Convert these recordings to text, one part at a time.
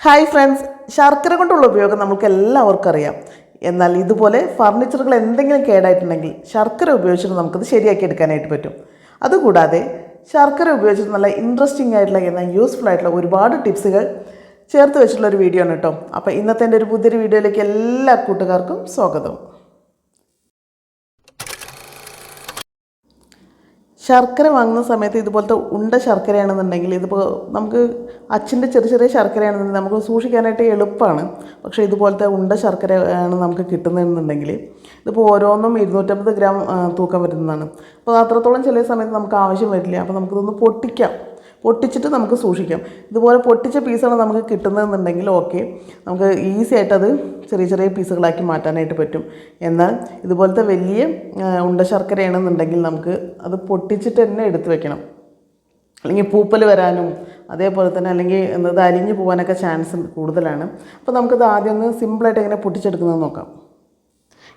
Hi friends, ശർക്കര കൊണ്ടുള്ള ഉപയോഗം നമുക്ക് എല്ലാവർക്കും അറിയാം. എന്നാൽ ഇതുപോലെ ഫർണിച്ചറുകൾ എന്തെങ്കിലും കേടായിട്ടുണ്ടെങ്കിൽ ശർക്കര ഉപയോഗിച്ചിട്ട് നമുക്കത് ശരിയാക്കി എടുക്കാനായിട്ട് പറ്റും. അതുകൂടാതെ ശർക്കര ഉപയോഗിച്ചിട്ട് നല്ല ഇൻട്രസ്റ്റിംഗ് ആയിട്ടുള്ള എന്നാൽ യൂസ്ഫുൾ ആയിട്ടുള്ള ഒരുപാട് ടിപ്സുകൾ ചേർത്ത് വെച്ചിട്ടുള്ള ഒരു വീഡിയോ ആണ് കേട്ടോ. അപ്പോൾ ഇന്നത്തെ എൻ്റെ ഒരു പുതിയൊരു വീഡിയോയിലേക്ക് എല്ലാ കൂട്ടുകാർക്കും സ്വാഗതം. ശർക്കര വാങ്ങുന്ന സമയത്ത് ഇതുപോലത്തെ ഉണ്ട ശർക്കരയാണെന്നുണ്ടെങ്കിൽ ഇതിപ്പോൾ നമുക്ക് അച്ഛൻ്റെ ചെറിയ ചെറിയ ശർക്കരയാണെന്നുണ്ടെങ്കിൽ നമുക്ക് സൂക്ഷിക്കാനായിട്ട് എളുപ്പമാണ്. പക്ഷേ ഇതുപോലത്തെ ഉണ്ട ശർക്കര ആണ് നമുക്ക് കിട്ടുന്നതെന്നുണ്ടെങ്കിൽ ഇതിപ്പോൾ ഓരോന്നും 250 ഗ്രാം തൂക്കം വരുന്നതാണ്. അപ്പോൾ അത്രത്തോളം ചില സമയത്ത് നമുക്ക് ആവശ്യം വരില്ല. അപ്പോൾ നമുക്കിതൊന്ന് പൊട്ടിച്ചിട്ട് നമുക്ക് സൂക്ഷിക്കാം. ഇതുപോലെ പൊട്ടിച്ച പീസാണ് നമുക്ക് കിട്ടുന്നതെന്നുണ്ടെങ്കിൽ ഓക്കെ, നമുക്ക് ഈസി ആയിട്ടത് ചെറിയ ചെറിയ പീസുകളാക്കി മാറ്റാനായിട്ട് പറ്റും. എന്നാൽ ഇതുപോലത്തെ വലിയ ഉണ്ട ശർക്കരയാണെന്നുണ്ടെങ്കിൽ നമുക്ക് അത് പൊട്ടിച്ചിട്ട് തന്നെ എടുത്ത് വെക്കണം. അല്ലെങ്കിൽ പൂപ്പൽ വരാനും അതേപോലെ തന്നെ അല്ലെങ്കിൽ എന്നത് അലിഞ്ഞു പോകാനൊക്കെ ചാൻസ് കൂടുതലാണ്. അപ്പോൾ നമുക്കത് ആദ്യം ഒന്ന് സിമ്പിളായിട്ട് എങ്ങനെ പൊട്ടിച്ചെടുക്കുന്നത് നോക്കാം.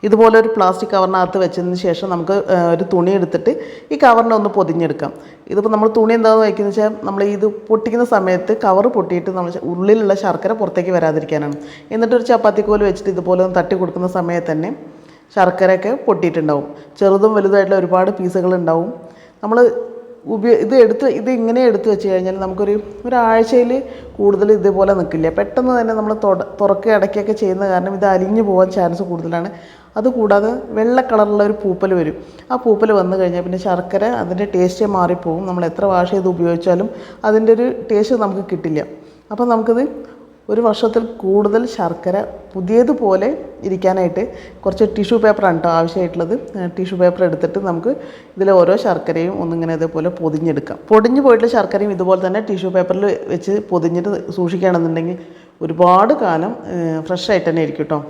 ഇതുപോലെ ഒരു പ്ലാസ്റ്റിക് കവറിനകത്ത് വെച്ചതിന് ശേഷം നമുക്ക് ഒരു തുണി എടുത്തിട്ട് ഈ കവറിനെ ഒന്ന് പൊതിഞ്ഞെടുക്കാം. ഇതിപ്പോൾ നമ്മൾ തുണി എന്താണെന്ന് വയ്ക്കുന്നത് വെച്ചാൽ നമ്മൾ ഇത് പൊട്ടിക്കുന്ന സമയത്ത് കവർ പൊട്ടിയിട്ട് നമ്മൾ ഉള്ളിലുള്ള ശർക്കര പുറത്തേക്ക് വരാതിരിക്കാനാണ്. എന്നിട്ടൊരു ചപ്പാത്തിക്കോല് വെച്ചിട്ട് ഇതുപോലെ ഒന്ന് തട്ടി കൊടുക്കുന്ന സമയത്ത് തന്നെ ശർക്കരയൊക്കെ പൊട്ടിയിട്ടുണ്ടാവും. ചെറുതും വലുതായിട്ടുള്ള ഒരുപാട് പീസുകൾ ഉണ്ടാവും. നമ്മൾ ഇത് ഇങ്ങനെ എടുത്ത് വെച്ച് കഴിഞ്ഞാൽ ഒരാഴ്ചയിൽ കൂടുതൽ ഇതേപോലെ നിൽക്കില്ല. പെട്ടെന്ന് തന്നെ നമ്മൾ തുറക്കുക അടയ്ക്കുകയൊക്കെ ചെയ്യുന്ന കാരണം ഇത് അലിഞ്ഞു പോകാൻ ചാൻസ് കൂടുതലാണ്. അതുകൂടാതെ വെള്ള കളറുള്ള ഒരു പൂപ്പൽ വരും. ആ പൂപ്പൽ വന്നു കഴിഞ്ഞാൽ പിന്നെ ശർക്കര അതിൻ്റെ ടേസ്റ്റേ മാറിപ്പോവും. നമ്മൾ എത്ര വാഷ് ചെയ്ത് ഉപയോഗിച്ചാലും അതിൻ്റെ ഒരു ടേസ്റ്റ് നമുക്ക് കിട്ടില്ല. അപ്പോൾ നമുക്കിത് ഒരു വർഷത്തിൽ കൂടുതൽ ശർക്കര പുതിയതുപോലെ ഇരിക്കാനായിട്ട് കുറച്ച് ടിഷ്യൂ പേപ്പറാണ് കേട്ടോ ആവശ്യമായിട്ടുള്ളത്. ടിഷ്യൂ പേപ്പർ എടുത്തിട്ട് നമുക്ക് ഇതിലെ ഓരോ ശർക്കരയും ഒന്നിങ്ങനെ ഇതേപോലെ പൊതിഞ്ഞെടുക്കാം. പൊടിഞ്ഞു പോയിട്ടുള്ള ശർക്കരയും ഇതുപോലെ തന്നെ ടിഷ്യൂ പേപ്പറിൽ വെച്ച് പൊതിഞ്ഞിട്ട് സൂക്ഷിക്കുകയാണെന്നുണ്ടെങ്കിൽ ഒരുപാട് കാലം ഫ്രഷ് ആയിട്ട് തന്നെ ഇരിക്കും കേട്ടോ.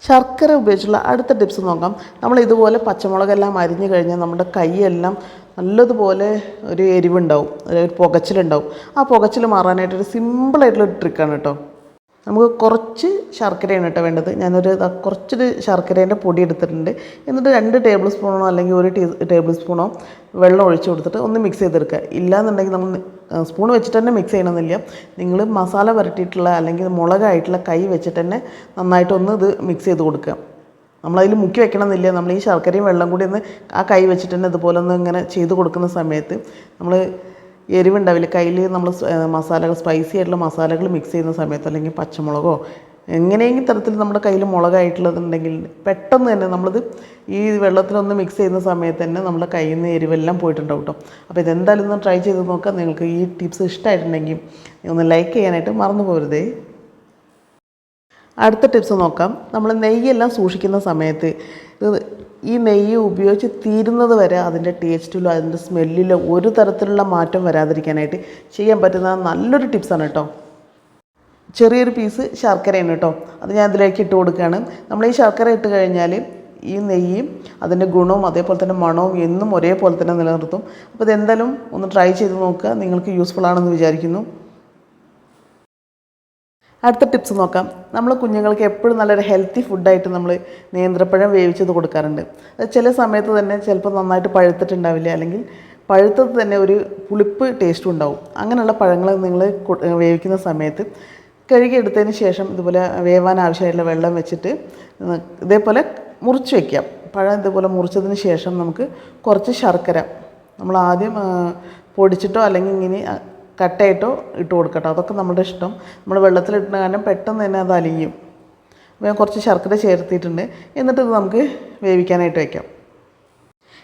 ശർക്കര ഉപയോഗിച്ചുള്ള അടുത്ത ടിപ്സ് നോക്കാം. നമ്മൾ ഇതുപോലെ പച്ചമുളകെല്ലാം അരിഞ്ഞു കഴിഞ്ഞാൽ നമ്മുടെ കൈയെല്ലാം നല്ലതുപോലെ ഒരു എരിവുണ്ടാവും, ഒരു പുകച്ചിലുണ്ടാവും. ആ പുകച്ചിൽ മാറാനായിട്ടൊരു സിമ്പിളായിട്ടുള്ളൊരു ട്രിക്കാണ് കേട്ടോ. നമുക്ക് കുറച്ച് ശർക്കരയാണ് കേട്ടോ വേണ്ടത്. കുറച്ചൊരു ശർക്കരേൻ്റെ പൊടി എടുത്തിട്ടുണ്ട്. എന്നിട്ട് 2 ടേബിൾ സ്പൂണോ അല്ലെങ്കിൽ 1 ടേബിൾ സ്പൂണോ വെള്ളം ഒഴിച്ച് കൊടുത്തിട്ട് ഒന്ന് മിക്സ് ചെയ്തെടുക്കുക. ഇല്ലയെന്നുണ്ടെങ്കിൽ നമ്മൾ സ്പൂൺ വെച്ചിട്ട് തന്നെ മിക്സ് ചെയ്യണമെന്നില്ല. നിങ്ങൾ മസാല പുരട്ടിയിട്ടുള്ള അല്ലെങ്കിൽ മുളകായിട്ടുള്ള കൈ വെച്ചിട്ട് തന്നെ നന്നായിട്ടൊന്ന് ഇത് മിക്സ് ചെയ്ത് കൊടുക്കുക. നമ്മളതിൽ മുക്കി വെക്കണമെന്നില്ല. നമ്മൾ ഈ ശർക്കരയും വെള്ളം കൂടി ഒന്ന് ആ കൈ വെച്ചിട്ട് തന്നെ ഇതുപോലെ ഒന്ന് ഇങ്ങനെ ചെയ്ത് കൊടുക്കുന്ന സമയത്ത് നമ്മൾ എരിവുണ്ടാവില്ല. കയ്യിൽ നമ്മൾ മസാലകൾ സ്പൈസി ആയിട്ടുള്ള മസാലകൾ മിക്സ് ചെയ്യുന്ന സമയത്ത് അല്ലെങ്കിൽ പച്ചമുളകോ എങ്ങനെയെങ്കിലും തരത്തിൽ നമ്മുടെ കയ്യിൽ മുളകായിട്ടുള്ളതുണ്ടെങ്കിൽ പെട്ടെന്ന് തന്നെ നമ്മളത് ഈ വെള്ളത്തിലൊന്ന് മിക്സ് ചെയ്യുന്ന സമയത്ത് തന്നെ നമ്മുടെ കയ്യിൽ നിന്ന് എരിവെല്ലാം പോയിട്ടുണ്ടാവും കേട്ടോ. അപ്പോൾ ഇതെന്തായാലും ഒന്ന് ട്രൈ ചെയ്ത് നോക്കാം. നിങ്ങൾക്ക് ഈ ടിപ്സ് ഇഷ്ടമായിട്ടുണ്ടെങ്കിൽ ഒന്ന് ലൈക്ക് ചെയ്യാനായിട്ട് മറന്നു പോകരുതേ. അടുത്ത ടിപ്സ് നോക്കാം. നമ്മൾ നെയ്യെല്ലാം സൂക്ഷിക്കുന്ന സമയത്ത് ഈ നെയ്യ് ഉപയോഗിച്ച് തീരുന്നത് വരെ അതിൻ്റെ ടേസ്റ്റിലോ അതിൻ്റെ സ്മെല്ലിലോ ഒരു തരത്തിലുള്ള മാറ്റം വരാതിരിക്കാനായിട്ട് ചെയ്യാൻ പറ്റുന്ന നല്ലൊരു ടിപ്സാണ് കേട്ടോ. ചെറിയൊരു പീസ് ശർക്കരയാണ് കേട്ടോ. അത് ഞാൻ ഇതിലേക്ക് ഇട്ട് കൊടുക്കുകയാണ്. നമ്മൾ ഈ ശർക്കര ഇട്ട് കഴിഞ്ഞാൽ ഈ നെയ്യും അതിൻ്റെ ഗുണവും അതേപോലെ തന്നെ മണവും എന്നും ഒരേപോലെ തന്നെ നിലനിർത്തും. അപ്പോൾ ഇതെന്തായാലും ഒന്ന് ട്രൈ ചെയ്ത് നോക്കുക. നിങ്ങൾക്ക് യൂസ്ഫുൾ ആണെന്ന് വിചാരിക്കുന്നു. അടുത്ത ടിപ്സ് നോക്കാം. നമ്മൾ കുഞ്ഞുങ്ങൾക്ക് എപ്പോഴും നല്ലൊരു ഹെൽത്തി ഫുഡായിട്ട് നമ്മൾ നേന്ത്രപ്പഴം വേവിച്ചത് കൊടുക്കാറുണ്ട്. അത് ചില സമയത്ത് തന്നെ ചിലപ്പോൾ നന്നായിട്ട് പഴുത്തിട്ടുണ്ടാവില്ല, അല്ലെങ്കിൽ പഴുത്തത് തന്നെ ഒരു പുളിപ്പ് ടേസ്റ്റും ഉണ്ടാവും. അങ്ങനെയുള്ള പഴങ്ങൾ നിങ്ങൾ വേവിക്കുന്ന സമയത്ത് കഴുകിയെടുത്തതിന് ശേഷം ഇതുപോലെ വേവാൻ ആവശ്യമായിട്ടുള്ള വെള്ളം വെച്ചിട്ട് ഇതേപോലെ മുറിച്ച് വയ്ക്കാം. പഴം ഇതുപോലെ മുറിച്ചതിന് ശേഷം നമുക്ക് കുറച്ച് ശർക്കര നമ്മൾ ആദ്യം പൊടിച്ചിട്ടോ അല്ലെങ്കിൽ ഇങ്ങനെ കട്ടയിട്ടോ ഇട്ട് കൊടുക്കട്ടോ. അതൊക്കെ നമ്മുടെ ഇഷ്ടം. നമ്മൾ വെള്ളത്തിലിട്ടുന്ന കാരണം പെട്ടെന്ന് തന്നെ അത് അലിയും. അപ്പോൾ ഞാൻ കുറച്ച് ശർക്കര ചേർത്തിട്ടുണ്ട്. എന്നിട്ട് ഇത് നമുക്ക് വേവിക്കാനായിട്ട് വയ്ക്കാം.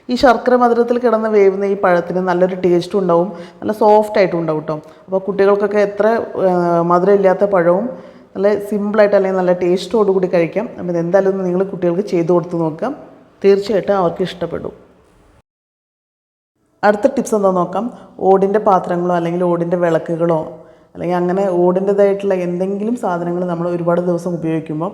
ഈ ശർക്കര മധുരത്തിൽ കിടന്ന് വേവുന്ന ഈ പഴത്തിന് നല്ലൊരു ടേസ്റ്റും ഉണ്ടാവും, നല്ല സോഫ്റ്റായിട്ടും ഉണ്ടാവും കേട്ടോ. അപ്പോൾ കുട്ടികൾക്കൊക്കെ എത്ര മധുരം ഇല്ലാത്ത പഴവും നല്ല സിമ്പിളായിട്ട് അല്ലെങ്കിൽ നല്ല ടേസ്റ്റോടുകൂടി കഴിക്കാം. അപ്പോൾ ഇതെന്തായാലും നിങ്ങൾ കുട്ടികൾക്ക് ചെയ്ത് കൊടുത്ത് നോക്കാം. തീർച്ചയായിട്ടും അവർക്ക് ഇഷ്ടപ്പെടും. അടുത്ത ടിപ്സ് എന്താ നോക്കാം. ഓടിൻ്റെ പാത്രങ്ങളോ അല്ലെങ്കിൽ ഓടിൻ്റെ വിളക്കുകളോ അല്ലെങ്കിൽ അങ്ങനെ ഓടിൻ്റെതായിട്ടുള്ള എന്തെങ്കിലും സാധനങ്ങൾ നമ്മൾ ഒരുപാട് ദിവസം ഉപയോഗിക്കുമ്പോൾ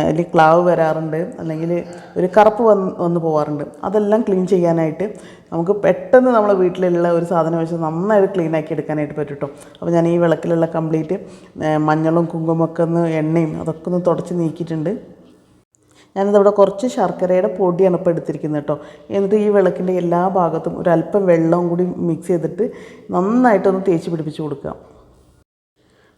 അതിൽ ക്ലാവ് വരാറുണ്ട്, അല്ലെങ്കിൽ ഒരു കറുപ്പ് വന്ന് പോകാറുണ്ട്. അതെല്ലാം ക്ലീൻ ചെയ്യാനായിട്ട് നമുക്ക് പെട്ടെന്ന് നമ്മളെ വീട്ടിലുള്ള ഒരു സാധനം വെച്ച് നന്നായിട്ട് ക്ലീനാക്കി എടുക്കാനായിട്ട് പറ്റും കേട്ടോ. അപ്പോൾ ഞാൻ ഈ വിളക്കിലുള്ള കംപ്ലീറ്റ് മഞ്ഞളും കുങ്കുമൊക്കെ എണ്ണയും അതൊക്കെ ഒന്ന് തുടച്ച് നീക്കിയിട്ടുണ്ട്. ഞാനിതവിടെ കുറച്ച് ശർക്കരയുടെ പൊടിയാണ് ഇപ്പോൾ എടുത്തിരിക്കുന്നത് കേട്ടോ. എന്നിട്ട് ഈ വിളക്കിൻ്റെ എല്ലാ ഭാഗത്തും ഒരല്പം വെള്ളവും കൂടി മിക്സ് ചെയ്തിട്ട് നന്നായിട്ടൊന്ന് തേച്ച് പിടിപ്പിച്ച് കൊടുക്കുക.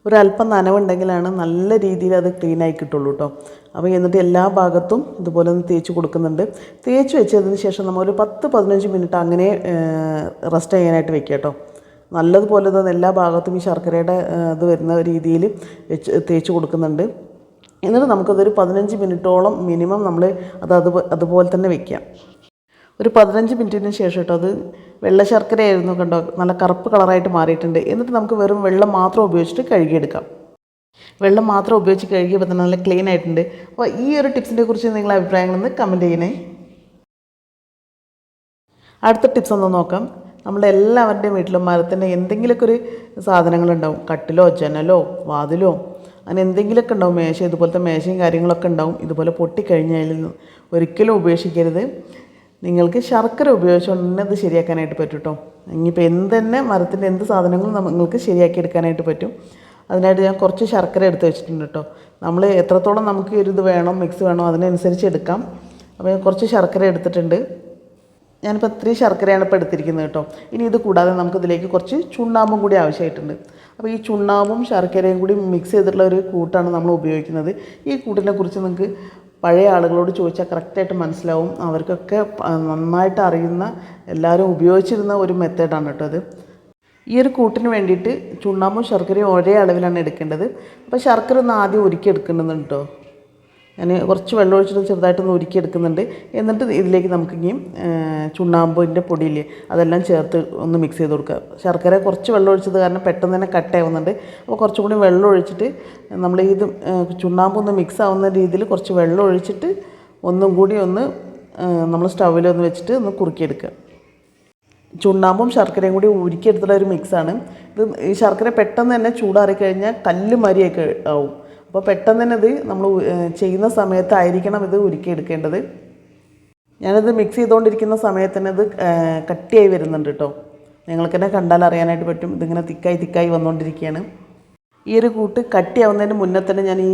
ഒരല്പം നനവുണ്ടെങ്കിലാണ് നല്ല രീതിയിൽ അത് ക്ലീനായി കിട്ടുള്ളൂ കേട്ടോ. അപ്പോൾ എന്നിട്ട് എല്ലാ ഭാഗത്തും ഇതുപോലെ ഒന്ന് തേച്ച് കൊടുക്കുന്നുണ്ട്. തേച്ച് വെച്ചതിന് ശേഷം നമ്മൾ ഒരു 10-15 മിനിറ്റ് അങ്ങനെ റെസ്റ്റ് ചെയ്യാനായിട്ട് വെക്കുക കേട്ടോ. നല്ലതുപോലെ തന്നെ എല്ലാ ഭാഗത്തും ഈ ശർക്കരയുടെ ഇത് വരുന്ന രീതിയിൽ തേച്ച് കൊടുക്കുന്നുണ്ട്. എന്നിട്ട് നമുക്കതൊരു 15 മിനിറ്റോളം മിനിമം നമ്മൾ അതുപോലെ തന്നെ വെക്കാം. ഒരു 15 മിനിറ്റിന് ശേഷം കേട്ടോ അത് വെള്ള ശർക്കരയായിരുന്നു കണ്ടോ, നല്ല കറുപ്പ് കളറായിട്ട് മാറിയിട്ടുണ്ട്. എന്നിട്ട് നമുക്ക് വെറും വെള്ളം മാത്രം ഉപയോഗിച്ചിട്ട് കഴുകിയെടുക്കാം. വെള്ളം മാത്രം ഉപയോഗിച്ച് കഴുകിയപ്പോൾ തന്നെ നല്ല ക്ലീൻ ആയിട്ടുണ്ട്. അപ്പോൾ ഈ ഒരു ടിപ്സിനെ കുറിച്ച് നിങ്ങളുടെ അഭിപ്രായങ്ങളൊന്ന് കമൻറ്റ് ചെയ്യണേ. അടുത്ത ടിപ്സ് ഒന്ന് നോക്കാം. നമ്മുടെ എല്ലാവരുടെയും വീട്ടിലും മരത്തിൻ്റെ എന്തെങ്കിലുമൊക്കെ ഒരു സാധനങ്ങളുണ്ടാവും. കട്ടിലോ ജനലോ വാതിലോ അങ്ങനെ എന്തെങ്കിലുമൊക്കെ ഉണ്ടാവും. മേശ, ഇതുപോലത്തെ മേശയും കാര്യങ്ങളൊക്കെ ഉണ്ടാവും. ഇതുപോലെ പൊട്ടിക്കഴിഞ്ഞാൽ ഒരിക്കലും ഉപേക്ഷിക്കരുത്. നിങ്ങൾക്ക് ശർക്കര ഉപയോഗിച്ചുകൊണ്ട് തന്നെ അത് ശരിയാക്കാനായിട്ട് പറ്റും കേട്ടോ. ഇനിയിപ്പോൾ തന്നെ മരത്തിൻ്റെ എന്ത് സാധനങ്ങളും നിങ്ങൾക്ക് ശരിയാക്കി എടുക്കാനായിട്ട് പറ്റും. അതിനായിട്ട് ഞാൻ കുറച്ച് ശർക്കര എടുത്ത് വെച്ചിട്ടുണ്ട് കേട്ടോ. നമ്മൾ എത്രത്തോളം നമുക്ക് ഒരു ഇത് വേണം, മിക്സ് വേണോ അതിനനുസരിച്ച് എടുക്കാം. അപ്പോൾ ഞാൻ കുറച്ച് ശർക്കര എടുത്തിട്ടുണ്ട്. ഞാനിപ്പോൾ ഇത്രയും ശർക്കരയാണ് ഇപ്പോൾ എടുത്തിരിക്കുന്നത് കേട്ടോ. ഇനി ഇത് കൂടാതെ നമുക്കിതിലേക്ക് കുറച്ച് ചുണ്ണാമ്പും കൂടി ആവശ്യമായിട്ടുണ്ട്. അപ്പോൾ ഈ ചുണ്ണാമ്പും ശർക്കരയും കൂടി മിക്സ് ചെയ്തിട്ടുള്ള ഒരു കൂട്ടാണ് നമ്മൾ ഉപയോഗിക്കുന്നത്. ഈ കൂട്ടിനെ കുറിച്ച് നിങ്ങൾക്ക് പഴയ ആളുകളോട് ചോദിച്ചാൽ കറക്റ്റായിട്ട് മനസ്സിലാവും. അവർക്കൊക്കെ നന്നായിട്ട് അറിയുന്ന, എല്ലാവരും ഉപയോഗിച്ചിരുന്ന ഒരു മെത്തേഡാണ് കേട്ടോ അത്. ഈ ഒരു കൂട്ടിന് വേണ്ടിയിട്ട് ചുണ്ണാമ്പും ശർക്കരയും ഒരേ അളവിലാണ് എടുക്കേണ്ടത്. അപ്പോൾ ശർക്കര ഒന്ന് ആദ്യം ഉരുക്കി എടുക്കുന്നുണ്ട് കേട്ടോ. ഞാൻ കുറച്ച് വെള്ളം ഒഴിച്ചിട്ട് ചെറുതായിട്ടൊന്ന് ഉരുക്കി എടുക്കുന്നുണ്ട്. എന്നിട്ട് ഇതിലേക്ക് നമുക്കിനിയും ചുണ്ണാമ്പിൻ്റെ പൊടിയില്ലേ അതെല്ലാം ചേർത്ത് ഒന്ന് മിക്സ് ചെയ്ത് കൊടുക്കുക. ശർക്കര കുറച്ച് വെള്ളം ഒഴിച്ചത് കാരണം പെട്ടെന്ന് തന്നെ കട്ടയാവുന്നുണ്ട്. അപ്പോൾ കുറച്ചും കൂടി വെള്ളം ഒഴിച്ചിട്ട് നമ്മൾ ഇത് ചുണ്ണാമ്പ് ഒന്ന് മിക്സ് ആവുന്ന രീതിയിൽ കുറച്ച് വെള്ളം ഒഴിച്ചിട്ട് ഒന്നും കൂടി ഒന്ന് നമ്മൾ സ്റ്റൗവിലൊന്ന് വെച്ചിട്ട് ഒന്ന് കുറുക്കിയെടുക്കുക. ചുണ്ണാമ്പും ശർക്കരയും കൂടി ഉരുക്കിയെടുത്തുള്ള ഒരു മിക്സാണ് ഇത്. ഈ ശർക്കര പെട്ടെന്ന് തന്നെ ചൂടാറിക്കഴിഞ്ഞാൽ കല്ല് മരിയൊക്കെ ആവും. അപ്പോൾ പെട്ടെന്ന് തന്നെ ഇത് നമ്മൾ ചെയ്യുന്ന സമയത്തായിരിക്കണം ഇത് ഉരുക്കിയെടുക്കേണ്ടത്. ഞാനിത് മിക്സ് ചെയ്തുകൊണ്ടിരിക്കുന്ന സമയത്ത് തന്നെ ഇത് കട്ടിയായി വരുന്നുണ്ട് കേട്ടോ. നിങ്ങൾക്ക് തന്നെ കണ്ടാൽ അറിയാനായിട്ട് പറ്റും. ഇതിങ്ങനെ തിക്കായി വന്നുകൊണ്ടിരിക്കുകയാണ്. ഈ ഒരു കൂട്ട് കട്ടിയാവുന്നതിന് മുന്നേ തന്നെ ഞാൻ ഈ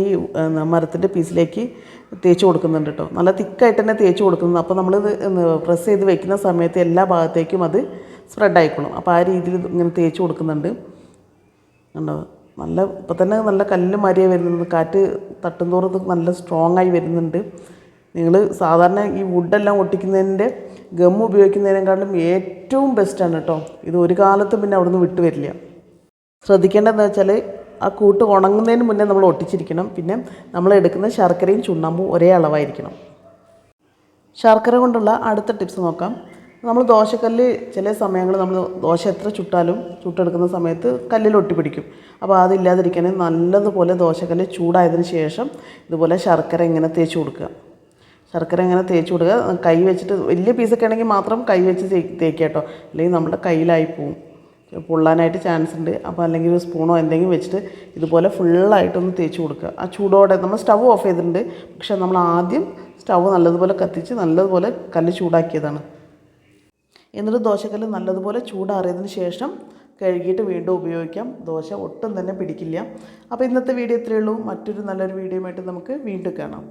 മരത്തിൻ്റെ പീസിലേക്ക് തേച്ച് കൊടുക്കുന്നുണ്ട് കേട്ടോ. നല്ല തിക്കായിട്ട് തന്നെ തേച്ച് കൊടുക്കുന്നത്. അപ്പോൾ നമ്മളിത് പ്രസ് ചെയ്ത് വെക്കുന്ന സമയത്ത് എല്ലാ ഭാഗത്തേക്കും അത് സ്പ്രെഡ് ആയിക്കോളും. അപ്പോൾ ആ രീതിയിൽ ഇങ്ങനെ തേച്ച് കൊടുക്കുന്നുണ്ട്. കണ്ടോ, നല്ല ഇപ്പോൾ തന്നെ നല്ല കല്ല് മാരിയായി വരുന്നുണ്ട്. കാറ്റ് തട്ടുന്തോറും ഇത് നല്ല സ്ട്രോങ് ആയി വരുന്നുണ്ട്. നിങ്ങൾ സാധാരണ ഈ വുഡെല്ലാം ഒട്ടിക്കുന്നതിൻ്റെ ഗം ഉപയോഗിക്കുന്നതിനേക്കാളും ഏറ്റവും ബെസ്റ്റാണ് കേട്ടോ ഇത്. ഒരു കാലത്തും പിന്നെ അവിടെ നിന്ന് വിട്ടു വരില്ല. ശ്രദ്ധിക്കേണ്ടതെന്ന് വെച്ചാൽ ആ കൂട്ട് ഉണങ്ങുന്നതിന് മുന്നേ നമ്മൾ ഒട്ടിച്ചിരിക്കണം. പിന്നെ നമ്മൾ എടുക്കുന്ന ശർക്കരയും ചുണ്ണാമ്പും ഒരേ അളവായിരിക്കണം. ശർക്കര കൊണ്ടുള്ള അടുത്ത ടിപ്സ് നോക്കാം. നമ്മൾ ദോശക്കല്ല് ചില സമയങ്ങളിൽ നമ്മൾ ദോശ എത്ര ചുട്ടെടുക്കുന്ന സമയത്ത് കല്ലിൽ ഒട്ടിപ്പിടിക്കും. അപ്പോൾ അതില്ലാതിരിക്കാൻ നല്ലതുപോലെ ദോശക്കല്ല് ചൂടായതിന് ശേഷം ഇതുപോലെ ശർക്കര ഇങ്ങനെ തേച്ച് കൊടുക്കുക. കൈ വെച്ചിട്ട് വലിയ പീസൊക്കെ ആണെങ്കിൽ മാത്രം കൈ വെച്ച് തേക്കുക കേട്ടോ. അല്ലെങ്കിൽ നമ്മുടെ കയ്യിലായി പോവും, പൊള്ളാനായിട്ട് ചാൻസ് ഉണ്ട്. അപ്പോൾ അല്ലെങ്കിൽ ഒരു സ്പൂണോ എന്തെങ്കിലും വെച്ചിട്ട് ഇതുപോലെ ഫുള്ളായിട്ടൊന്ന് തേച്ച് കൊടുക്കുക. ആ ചൂടോടെ നമ്മൾ സ്റ്റവ് ഓഫ് ചെയ്തിട്ടുണ്ട്. പക്ഷേ നമ്മൾ ആദ്യം സ്റ്റവ് നല്ലതുപോലെ കത്തിച്ച് നല്ലതുപോലെ കല്ല് ചൂടാക്കിയതാണ്. എന്നിട്ട് ദോശക്കല്ല് നല്ലതുപോലെ ചൂടാറിയതിന് ശേഷം കഴുകിയിട്ട് വീണ്ടും ഉപയോഗിക്കാം. ദോശ ഒട്ടും തന്നെ പിടിക്കില്ല. അപ്പോൾ ഇന്നത്തെ വീഡിയോ ഇത്രയേ ഉള്ളൂ. മറ്റൊരു നല്ലൊരു വീഡിയോയുമായിട്ട് നമുക്ക് വീണ്ടും കാണാം.